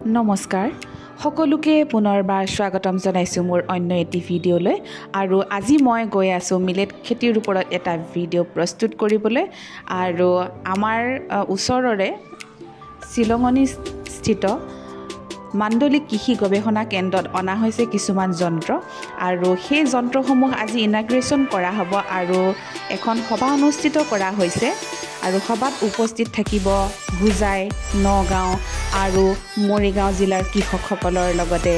নমস্কাৰ সকলোকে পুনৰবাৰ স্বাগতম জনাইছোঁ মোৰ অন্য এটি ভিডিঅ'লৈ আৰু আজি মই গৈ আছোঁ মিলেট খেতিৰ ওপৰত এটা ভিডিঅ' প্ৰস্তুত কৰিবলৈ আৰু আমাৰ ওচৰৰে শিলঙনি স্থিত মাণ্ডলিক কৃষি গৱেষণা কেন্দ্ৰত অনা হৈছে কিছুমান যন্ত্ৰ আৰু সেই যন্ত্ৰসমূহ আজি ইনাগ্ৰেশ্যন কৰা হ'ব আৰু এখন সভা অনুষ্ঠিত কৰা হৈছে আৰু সভাত উপস্থিত থাকিব হোজাই নগাঁও আৰু মৰিগাঁও জিলাৰ কৃষকসকলৰ লগতে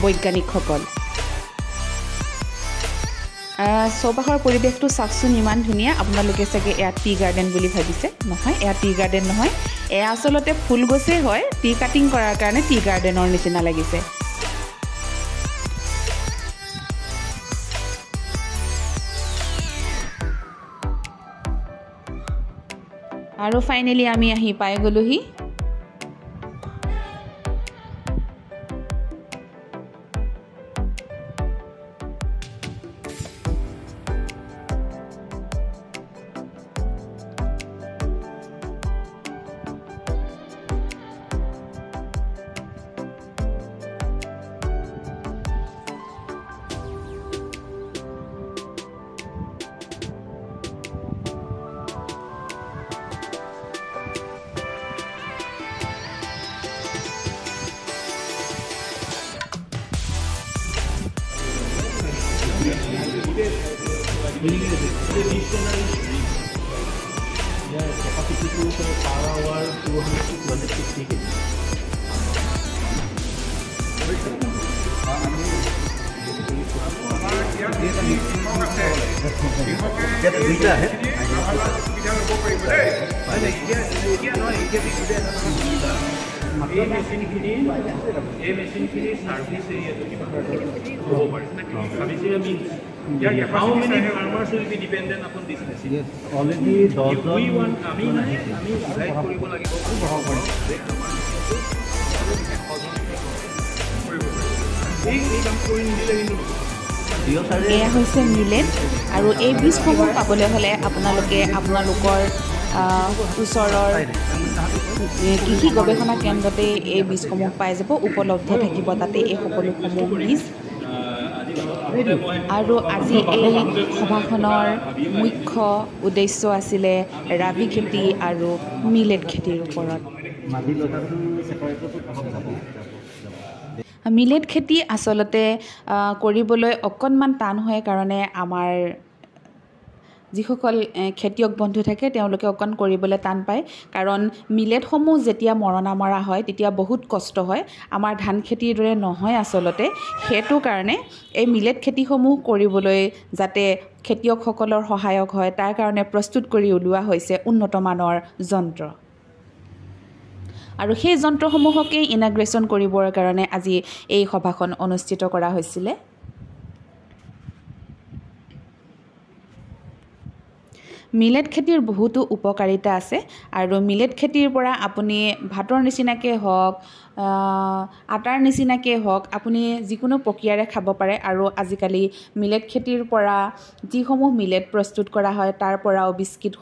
বৈজ্ঞানিকসকল চৌপাশৰ পৰিৱেশটো চাওকচোন ইমান ধুনীয়া আপোনালোকে চাগে এয়া টি গাৰ্ডেন বুলি ভাবিছে নহয় এয়া টি গাৰ্ডেন নহয় এয়া আচলতে ফুল গছেই হয় টি কাটিং কৰাৰ কাৰণে টি গাৰ্ডেনৰ নিচিনা লাগিছে আৰু ফাইনেলি আমি আহি পাই গলোহি How many farmers will be dependent upon this machine? Yes, already we want, এয়া হৈছে মিলেট আৰু এই বীজসমূহ পাবলৈ হ'লে আপোনালোকৰ ওচৰৰ কৃষি গৱেষণা কেন্দ্ৰতে এই বীজসমূহ পাই যাব উপলব্ধ থাকিব তাতে এই সকলোসমূহ বীজ আৰু আজি এই সভাখনৰ মুখ্য উদ্দেশ্য আছিলে ৰাবি খেতি আৰু মিলেট খেতিৰ ওপৰত মিলেট খেতি আচলতে কৰিবলৈ অকণমান টান হয় কাৰণে আমাৰ যিসকল খেতিয়ক বন্ধু থাকে তেওঁলোকে অকণ কৰিবলৈ টান পায় কাৰণ মিলেটসমূহ যেতিয়া মৰণা মৰা হয় তেতিয়া বহুত কষ্ট হয় আমাৰ ধান খেতিৰ দৰে নহয় আচলতে সেইটো কাৰণে এই মিলেট খেতিসমূহ কৰিবলৈ যাতে খেতিয়কসকলৰ সহায়ক হয় তাৰ কাৰণে প্ৰস্তুত কৰি উলিওৱা হৈছে উন্নত মানৰ যন্ত্ৰ আৰু সেই যন্ত্ৰসমূহকে ইনাগ্ৰেশ্যন কৰিবৰ কাৰণে আজি এই সভাখন অনুষ্ঠিত কৰা হৈছিলে মিলেট খেতিৰ বহুতো উপকাৰিতা আছে আৰু মিলেট খেতিৰ পৰা আপুনি ভাতৰ নিচিনাকৈ হওক আটাৰ নিচিনাকৈ হওক আপুনি যিকোনো প্ৰক্ৰিয়াৰে খাব পাৰে আৰু আজিকালি মিলেট খেতিৰ পৰা যিসমূহ মিলেট প্ৰস্তুত কৰা হয় তাৰ পৰাও বিস্কিট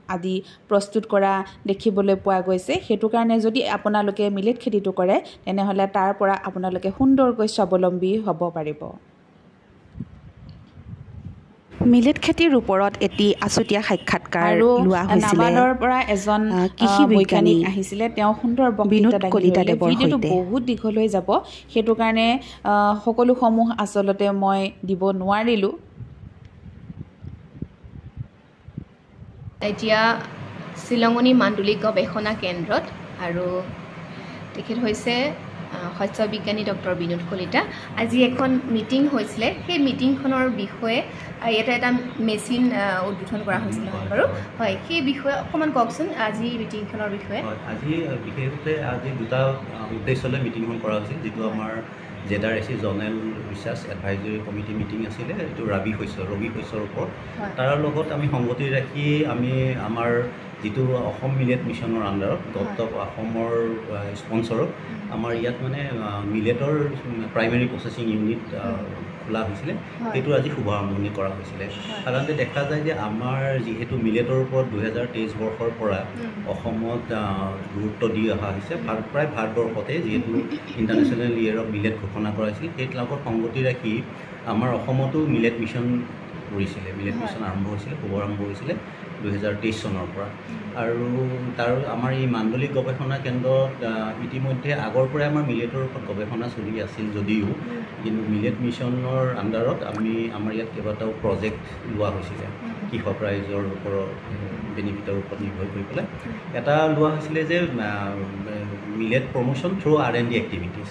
আদি প্ৰস্তুত কৰা দেখিবলৈ পোৱা গৈছে সেইটো কাৰণে যদি আপোনালোকে মিলেট খেতিটো কৰে তেনেহ'লে তাৰ পৰা আপোনালোকে সুন্দৰকৈ স্বাৱলম্বী হ'ব পাৰিব মিলেট খেতিৰ ওপৰত এটি আছুতীয়া সাক্ষাৎকাৰ লোৱা হৈছিল নাবাৰ্ডৰ পৰা এজন কৃষি বৈজ্ঞানিক আহিছিলে তেওঁ সুন্দৰ বক্তৃতা দাঙি ভিডিঅ'টো বহুত দীঘল হৈ যাব সেইটো কাৰণে সকলোসমূহ আচলতে মই দিব নোৱাৰিলোঁ এতিয়া শিলঙনি মাণ্ডলিক গৱেষণা কেন্দ্ৰত আৰু তেখেত হৈছে শস্য বিজ্ঞানী ডক্টৰ বিনোদ কলিতা আজি এখন মিটিং হৈছিলে সেই মিটিংখনৰ বিষয়ে ইয়াতে এটা মেচিন উদ্বোধন কৰা হৈছিল নহয় বাৰু হয় সেই বিষয়ে অকণমান কওকচোন আজি মিটিংখনৰ বিষয়ে আজি বিশেষতে আজি দুটা উদ্দেশ্যলৈ মিটিংখন কৰা হৈছিল যিটো আমাৰ জেডাৰএচি zonal research advisory committee meeting আছিলে এইটো ৰবি শস্যৰ ওপৰত তাৰ লগত আমি সংগতি ৰাখি আমি আমাৰ যিটো অসম মিলেট মিছনৰ আণ্ডাৰত গভৰ্ণমেণ্ট অফ অসমৰ স্পন্সৰত আমাৰ ইয়াত মানে মিলেটৰ প্ৰাইমেৰী প্ৰচেছিং ইউনিট খোলা হৈছিলে সেইটো আজি শুভাৰম্ভণি কৰা হৈছিলে সাধাৰণতে দেখা যায় যে আমাৰ যিহেতু মিলেটৰ ওপৰত 2023 বৰ্ষৰ পৰা অসমত গুৰুত্ব দি অহা হৈছে প্ৰায় ভাৰতবৰ্ষতে যিহেতু ইণ্টাৰনেশ্যনেল ইয়েৰ অফ মিলেট ঘোষণা কৰা হৈছিল সেই লগত সংগতি ৰাখি আমাৰ অসমতো মিলেট মিছন কৰিছিলে মিলেট মিছন আৰম্ভ হৈছিলে শুভাৰম্ভ হৈছিলে 2023 চনৰ পৰা আৰু তাৰ আমাৰ এই মাণ্ডলিক গৱেষণা কেন্দ্ৰত ইতিমধ্যে আগৰ পৰাই আমাৰ মিলেটৰ ওপৰত গৱেষণা চলি আছিল যদিও কিন্তু মিলেট মিছনৰ আণ্ডাৰত আমাৰ ইয়াত কেইবাটাও প্ৰজেক্ট লোৱা হৈছিলে কৃষক ৰাইজৰ ওপৰত বেনিফিটৰ ওপৰত নিৰ্ভৰ কৰি পেলাই এটা লোৱা হৈছিলে যে millet promotion through R&D activities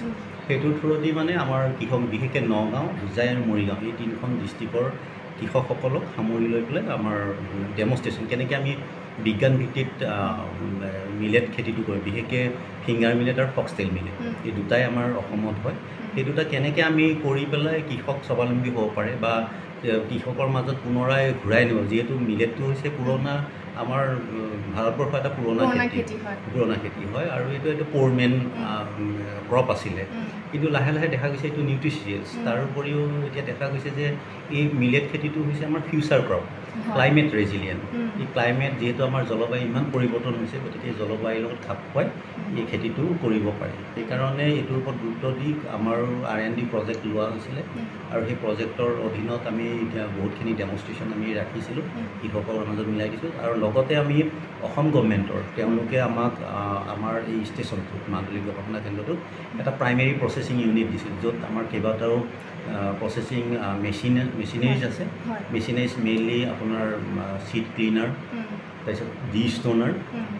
সেইটোৰ থ্ৰুদি মানে আমাৰ কৃষক বিশেষকৈ নগাঁও হোজাই আৰু মৰিগাঁও এই তিনিখন ডিষ্ট্ৰিক্টৰ কৃষকসকলক সামৰি লৈ পেলাই আমাৰ ডেমনষ্ট্ৰেশ্যন কেনেকৈ আমি বিজ্ঞান ভিত্তিত মিলেট খেতিটো কৰোঁ বিশেষকৈ ফিংগাৰ মিলেট আৰু ফক্সটেল মিলেট এই দুটাই আমাৰ অসমত হয় সেই দুটা কেনেকৈ আমি কৰি পেলাই কৃষক স্বাৱলম্বী হ'ব পাৰে বা কৃষকৰ মাজত পুনৰাই ঘূৰাই নিব যিহেতু মিলেটটো হৈছে পুৰণা আমাৰ ভাৰতবৰ্ষৰ এটা পুৰণা খেতি হয় আৰু এইটো প'ৰমেন ক্ৰপ আছিলে কিন্তু লাহে লাহে দেখা গৈছে এইটো নিউট্ৰিচিয়াছ তাৰ উপৰিও এতিয়া দেখা গৈছে যে এই মিলেট খেতিটো হৈছে আমাৰ ফিউচাৰ ক্ৰপ ক্লাইমেট ৰেজিলিয়েণ্ট এই ক্লাইমেট যিহেতু আমাৰ জলবায়ু ইমান পৰিৱৰ্তন হৈছে গতিকে জলবায়ুৰ লগত খাপ খুৱাই এই খেতিটো কৰিব পাৰি সেইকাৰণে এইটোৰ ওপৰত গুৰুত্ব দি আমাৰ R&D প্ৰজেক্ট লোৱা হৈছিলে আৰু সেই প্ৰজেক্টৰ অধীনত আমি এতিয়া বহুতখিনি ডেমনষ্ট্ৰেশ্যন আমি ৰাখিছিলোঁ কৃষকৰ মাজত মিলাই দিছোঁ আৰু লগতে আমি অসম গভৰ্ণমেণ্টৰ তেওঁলোকে আমাক আমাৰ এই ষ্টেচনটোত মাণ্ডলিক গৱেষণা কেন্দ্ৰটোত এটা প্ৰাইমেৰী প্ৰচেছিং ইউনিট দিছিল য'ত আমাৰ কেইবাটাও প্ৰচেছিং মেচিনাৰিজ আছে মেচিনাৰিজ মেইনলি আপোনাৰ চিড ক্লিনাৰ তাৰপিছত ডি ষ্টোনাৰ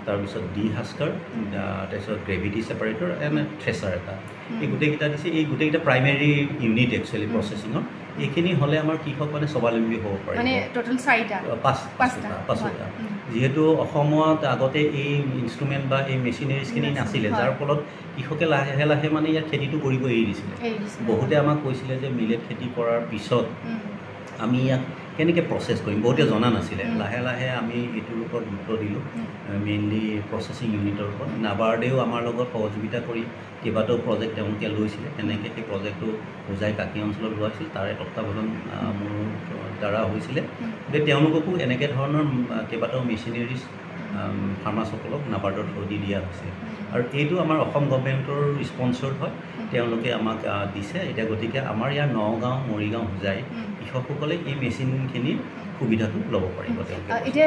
তাৰপিছত ডি হাস্কাৰ তাৰপিছত গ্ৰেভিটি ছেপাৰেটৰ এণ্ড থ্ৰেচাৰ এটা এই গোটেইকেইটা দিছে এই গোটেইকেইটা প্ৰাইমেৰী ইউনিট একচুৱেলি প্ৰচেছিঙৰ এইখিনি হ'লে আমাৰ কৃষক মানে স্বাৱলম্বী হ'ব পাৰে মানে টোটেল 5টা যিহেতু অসমত আগতে এই ইনষ্ট্ৰুমেণ্ট বা এই মেচিনাৰিজখিনি নাছিলে যাৰ ফলত কৃষকে লাহে লাহে মানে ইয়াত খেতিটো কৰিব এৰি দিছিলে বহুতে আমাক কৈছিলে যে মিলেট খেতি কৰাৰ পিছত আমি ইয়াক কেনেকৈ প্ৰচেছ কৰিম বহুতে জনা নাছিলে লাহে লাহে আমি এইটোৰ ওপৰত গুৰুত্ব দিলোঁ মেইনলি প্ৰচেছিং ইউনিটৰ ওপৰত নাবাৰ্ডেও আমাৰ লগত সহযোগিতা কৰি কেইবাটাও প্ৰজেক্ট তেওঁলোকে লৈছিলে তেনেকৈ সেই প্ৰজেক্টটো হোজাই কাকি অঞ্চলত লোৱা হৈছিল তাৰে তত্বাৱধান মোৰ দ্বাৰা হৈছিলে গতিকে তেওঁলোককো এনেকৈ ধৰণৰ কেইবাটাও মেচিনাৰিজ ফাৰ্মাৰ্ছসকলক নাবাৰ্ডৰ থ্ৰু দি দিয়া হৈছে আৰু এইটো আমাৰ অসম গভৰ্ণমেণ্টৰ স্পনচৰ্ড হয় তেওঁলোকে আমাক দিছে এতিয়া গতিকে আমাৰ ইয়াৰ নগাঁও মৰিগাঁও হোজাই কৃষকসকলে এই মেচিনখিনিৰ সুবিধাটো ল'ব পাৰিব এতিয়া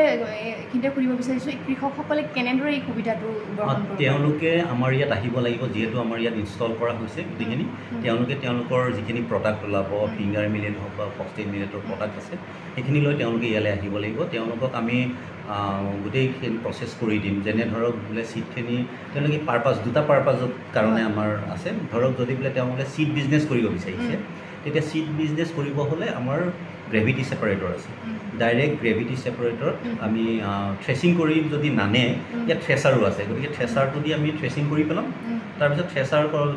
এইখিনিতে সুধিব বিচাৰিছোঁ কৃষকসকলে কেনেদৰে এই সুবিধাটো গ্ৰহণ কৰিব তেওঁলোকে আমাৰ ইয়াত আহিব লাগিব যিহেতু আমাৰ ইয়াত ইনষ্টল কৰা হৈছে গোটেইখিনি তেওঁলোকে তেওঁলোকৰ যিখিনি প্ৰডাক্ট ওলাব ফিংগাৰ মিলেট হওক বা ফক্সটেল মিলেটৰ প্ৰডাক্ট আছে সেইখিনি লৈ তেওঁলোকে ইয়ালৈ আহিব লাগিব তেওঁলোকক আমি গোটেইখিনি প্ৰচেছ কৰি দিম যেনে ধৰক বোলে চিডখিনি তেওঁলোকে দুটা পাৰ্পাজৰ কাৰণে আমাৰ আছে ধৰক যদি বোলে তেওঁলোকে চিড বিজনেছ কৰিব বিচাৰিছে তেতিয়া চিড বিজনেছ কৰিব হ'লে আমাৰ গ্ৰেভিটি ছেপাৰেটৰ আছে ডাইৰেক্ট গ্ৰেভিটি ছেপাৰেটৰত আমি থ্ৰেচিং কৰি যদি নানে ইয়াত থ্ৰেচাৰো আছে গতিকে থ্ৰেচাৰটো দি আমি থ্ৰেচিং কৰি পেলাম তাৰপিছত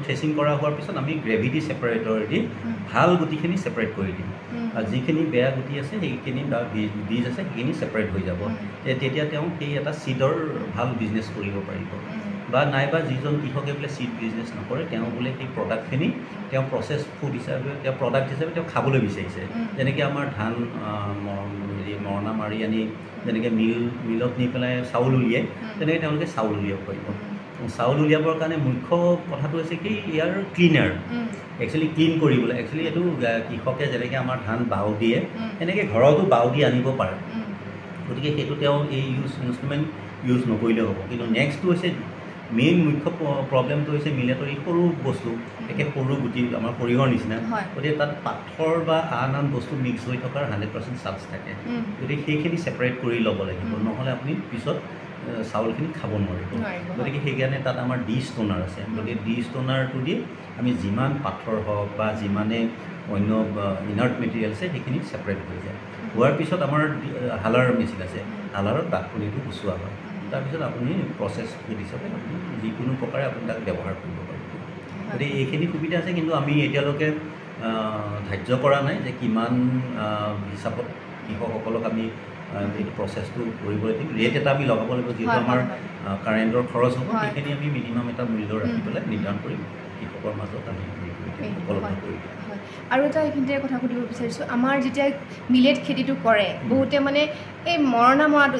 থ্ৰেচিং কৰা হোৱাৰ পিছত আমি গ্ৰেভিটি ছেপাৰেটৰ দি ভাল গুটিখিনি ছেপাৰেট কৰি দিম আৰু যিখিনি বেয়া গুটি আছে সেইখিনি বা বীজ আছে সেইখিনি ছেপাৰেট হৈ যাব তেতিয়া তেওঁ সেই এটা চিডৰ ভাল বিজনেছ কৰিব পাৰিব বা নাইবা যিজন কৃষকে বোলে চিড বিজনেছ নকৰে তেওঁ বোলে সেই প্ৰডাক্টখিনি তেওঁ প্ৰচেছ ফুড হিচাপে তেওঁ প্ৰডাক্ট হিচাপে তেওঁ খাবলৈ বিচাৰিছে যেনেকৈ আমাৰ ধান মৰণা মাৰি আনি যেনেকৈ মিলত নি পেলাই চাউল উলিয়াই তেনেকৈ তেওঁলোকে চাউল উলিয়াব পাৰিব চাউল উলিয়াবৰ কাৰণে মুখ্য কথাটো হৈছে কি ইয়াৰ ক্লিনাৰ একচুৱেলি ক্লিন কৰিবলৈ একচুৱেলি এইটো কৃষকে যেনেকৈ আমাৰ ধান বাও দিয়ে তেনেকৈ ঘৰতো বাও দি আনিব পাৰে গতিকে সেইটো তেওঁ এই ইনষ্ট্ৰুমেণ্ট ইউজ নকৰিলেও হ'ব কিন্তু নেক্সটটো হৈছে মেইন মুখ্য প্ৰব্লেমটো হৈছে মিলেটৰ এই সৰু বস্তু একে সৰু গুটি আমাৰ সৰিয়হৰ নিচিনা গতিকে তাত পাথৰ বা আন বস্তু মিক্স হৈ থকাৰ 100% চান্স থাকে গতিকে সেইখিনি ছেপাৰেট কৰি ল'ব লাগিব নহ'লে আপুনি পিছত চাউলখিনি খাব নোৱাৰিব গতিকে সেইকাৰণে তাত আমাৰ ডি ষ্টোনাৰ আছে গতিকে ডি ষ্টোনাৰটো দি আমি যিমান পাথৰ হওক বা যিমানে অন্য ইনাৰ্ট মেটেৰিয়েল আছে সেইখিনি ছেপাৰেট হৈ যায় হোৱাৰ পিছত আমাৰ হালাৰ মেচিন আছে হালাৰত বাকলিটো গুচোৱা হয় তাৰপিছত আপুনি প্ৰচেছ ফুড হিচাপে আপুনি যিকোনো প্ৰকাৰে আপুনি তাক ব্যৱহাৰ কৰিব পাৰিব গতিকে এইখিনি সুবিধা আছে কিন্তু আমি এতিয়ালৈকে ধাৰ্য কৰা নাই যে কিমান হিচাপত কৃষকসকলক আমি এইটো প্ৰচেছটো কৰিবলৈ দিম ৰেট এটা আমি লগাব লাগিব যিহেতু আমাৰ কাৰেণ্টৰ খৰচ হ'ব সেইখিনি আমি মিনিমাম এটা মূল্য ৰাখি পেলাই নিৰ্ধাৰণ কৰিম কৃষকৰ মাজত আমি উপলব্ধ কৰি দিয়ে আৰু এটা এইখিনিতে কথা সুধিব বিচাৰিছোঁ আমাৰ যেতিয়া মিলেট খেতিটো কৰে বহুতে মানে এই মৰণা মৰাটো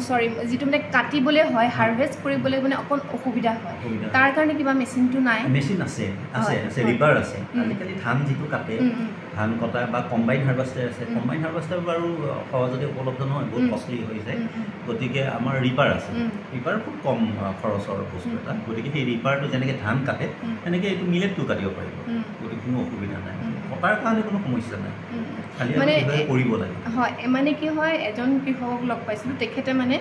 চৰি যিটো মানে কাটিবলৈ হয় হাৰ্ভেষ্ট কৰিবলৈ মানে অকণ অসুবিধা হয় তাৰ কাৰণে কিবা মেচিনটো নাই মেচিন আছে ৰিপাৰ আছে আজিকালি ধান যিটো কাটে ধান কটা বা কম্বাইন হাৰ্ভেষ্টাৰ আছে কম্বাইন হাৰ্ভেষ্টাৰ বাৰু সহজতে উপলব্ধ নহয় বহুত কষ্টলি হৈ যায় গতিকে আমাৰ ৰিপাৰ আছে ৰিপাৰ খুব কম খৰচৰ বস্তু এটা গতিকে সেই ৰিপাৰটো যেনেকৈ ধান কাটে তেনেকৈ এইটো মিলেটটো কাটিব পাৰিব গতিকে কোনো অসুবিধা নাই কটাৰ কাৰণে কোনো সমস্যা নাই মানে কৰিব লাগে হয় মানে কি হয় এজন কৃষকক লগ পাইছিলোঁ তেখেতে মানে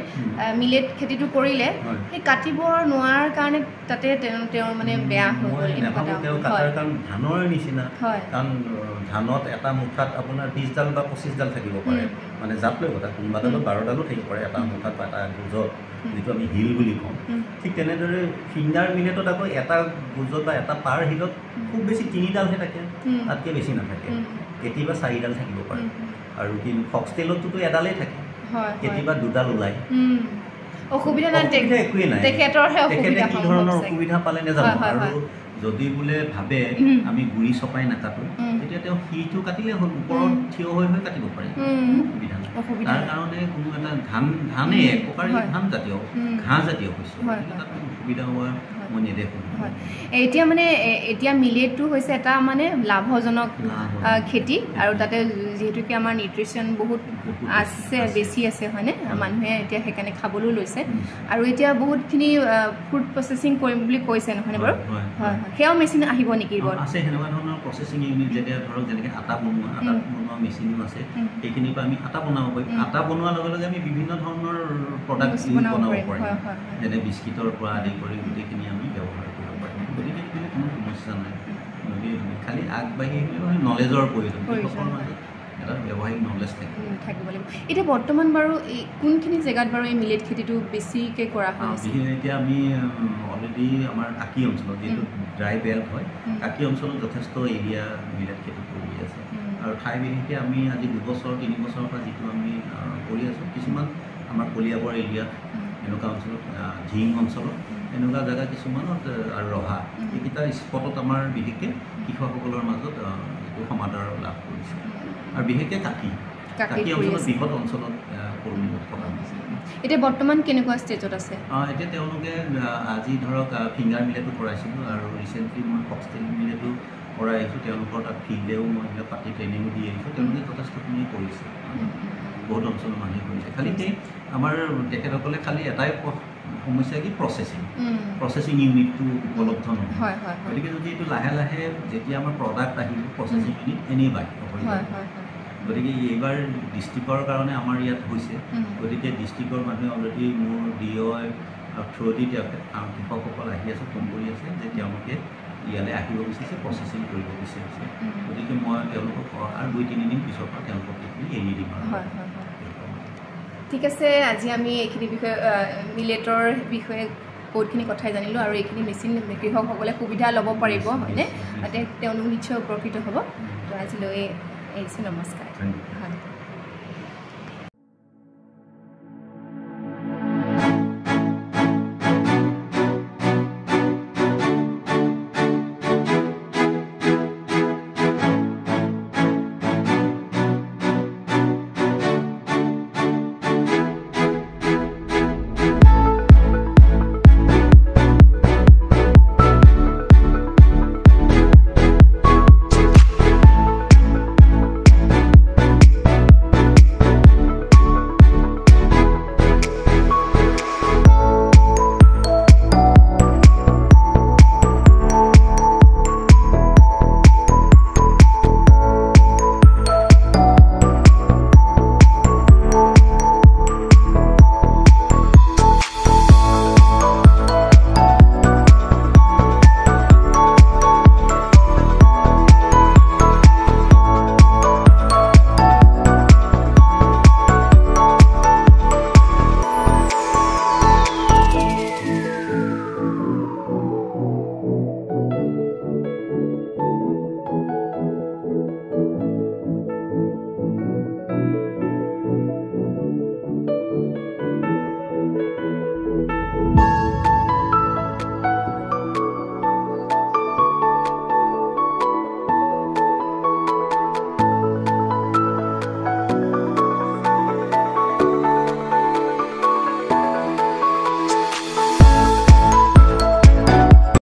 মিলেট খেতিটো কৰিলে সেই কাটিব নোৱাৰাৰ কাৰণে তাতে তেওঁৰ মানে বেয়া হৈ গ'ল কাৰণ ধানৰ নিচিনা কাৰণ ধানত এটা মুঠাত আপোনাৰ 20ডাল বা 25ডাল থাকিব পাৰে মানে জাত লৈ কথা কোনোবাডালত 12ডালো থাকিব পাৰে এটা মুঠাত বা এটা গুজত যিটো আমি হিল বুলি কওঁ ঠিক তেনেদৰে ফিংগাৰ মিলেটত আকৌ এটা গুজত বা এটা পাৰ হিলত খুব বেছি 3ডালহে থাকে তাতকৈ বেছি নাথাকে কেতিয়াবা 4ডাল থাকিব পাৰে আৰু কিন্তু ফক্সটেইলততো এডালেই থাকে কেতিয়াবা 2ডাল ওলায় অসুবিধা নাই একোৱেই নাই তেখেতে কি ধৰণৰ অসুবিধা পালে নাজানো আৰু যদি বোলে ভাবে আমি গুৰি চপাই নাকাটো তেতিয়া তেওঁ শিৰটো কাটিলে হ'ল ওপৰত থিয় হৈ হৈ কাটিব পাৰে অসুবিধা নাই তাৰ কাৰণে কোনো এটা ধানেই এক প্ৰকাৰে ধান জাতীয় ঘাঁহ জাতীয় শস্য তাত অসুবিধা হোৱা মই নেদেখোঁ এতিয়া মানে এতিয়া মিলেটটো হৈছে এটা মানে লাভজনক খেতি আৰু তাতে যিহেতুকে আমাৰ নিউট্ৰিশ্যন বহুত আছে বেছি আছে হয়নে মানুহে এতিয়া সেইকাৰণে খাবলৈও লৈছে আৰু এতিয়া বহুতখিনি ফুড প্ৰচেছিং কৰিম বুলি কৈছে নহয়নে বাৰু হয় সেয়াও মেচিন আহিব নেকি বাৰু আছে সেনেকুৱা ধৰণৰ প্ৰচেছিং ইউনিট যেতিয়া ধৰক যেনেকৈ আটা বনোৱা মেচিনো আছে সেইখিনিৰ পৰা আমি আটা বনাব পাৰিম আটা বনোৱাৰ লগে লগে আমি বিভিন্ন ধৰণৰ প্ৰডাক্ট বনাব পাৰিম যেনে বিস্কিটৰ পৰা আদি কৰি গোটেইখিনি আমি ব্যৱহাৰ কৰিব পাৰিম গতিকে সেইখিনি কোনো সমস্যা নাই গতিকে খালি আগবাঢ়ি আহিলেও নলেজৰ প্ৰয়োজন কৃষকৰ মাজত এটা ব্যৱহাৰিক নলেজ থাকিব লাগিব এতিয়া বৰ্তমান বাৰু এই কোনখিনি জেগাত বাৰু এই মিলেট খেতিটো বেছিকৈ কৰা হয় এতিয়া আমি অলৰেডি আমাৰ কাকি অঞ্চলত যিহেতু ড্ৰাই বেল্ট হয় কাকি অঞ্চলত যথেষ্ট এৰিয়া মিলেট খেতি কৰি আছে আৰু ঠাই বিশেষকৈ আমি আজি 2 বছৰ 3 বছৰৰ পৰা যিটো আমি কৰি আছোঁ কিছুমান আমাৰ কলিয়াবৰ এৰিয়াত এনেকুৱা অঞ্চলত ঝিং অঞ্চলত এনেকুৱা জেগা কিছুমানত আৰু ৰহা এইকেইটা স্পটত আমাৰ বিশেষকৈ কৃষকসকলৰ মাজত এইটো সমাদৰ লাভ কৰিছে আৰু বিশেষকৈ কাকি অঞ্চলত বৃহৎ অঞ্চলত কৰ্মী থকা হৈছে এতিয়া বৰ্তমান কেনেকুৱা ষ্টেজত আছে এতিয়া তেওঁলোকে আজি ধৰক ফিংগাৰ মিলেটো কৰাইছিলোঁ আৰু ৰিচেণ্টলি মই ফক্সটেইল মিলেটো কৰাই আহিছোঁ তেওঁলোকৰ তাত ফিল্ডেও মই এইবিলাক পাতি ট্ৰেইনিঙো দি আহিছোঁ তেওঁলোকে যথেষ্টখিনি কৰিছে বহুত অঞ্চলৰ মানুহে কৰিছে খালি সেই আমাৰ তেখেতসকলে খালি এটাই সমস্যা কি প্ৰচেছিং ইউনিটটো উপলব্ধ নহয় গতিকে যদি এইটো লাহে লাহে যেতিয়া আমাৰ প্ৰডাক্ট আহিব প্ৰচেছিং ইউনিট এনেই বাঢ়িব গতিকে এইবাৰ ডিষ্ট্ৰিক্টৰ কাৰণে আমাৰ ইয়াত হৈছে গতিকে ডিষ্ট্ৰিক্টৰ মানুহে অলৰেডি মোৰ DOI থ্ৰুদি কৃষকসকল আহি আছে ফোন কৰি আছে যে তেওঁলোকে ইয়ালৈ আহিব বিচাৰিছে প্ৰচেছিং কৰিব বিচাৰিছে গতিকে মই তেওঁলোকক আৰু 2-3 দিন পিছৰ পৰা তেওঁলোকক এৰি দিম ঠিক আছে আজি আমি এইখিনি বিষয়ে মিলেটৰ বিষয়ে বহুতখিনি কথাই জানিলোঁ আৰু এইখিনি মেচিন কৃষকসকলে সুবিধা ল'ব পাৰিব হয়নে তেওঁলোক নিশ্চয় উপকৃত হ'ব তো আজিলৈ এৰিছোঁ নমস্কাৰ হয়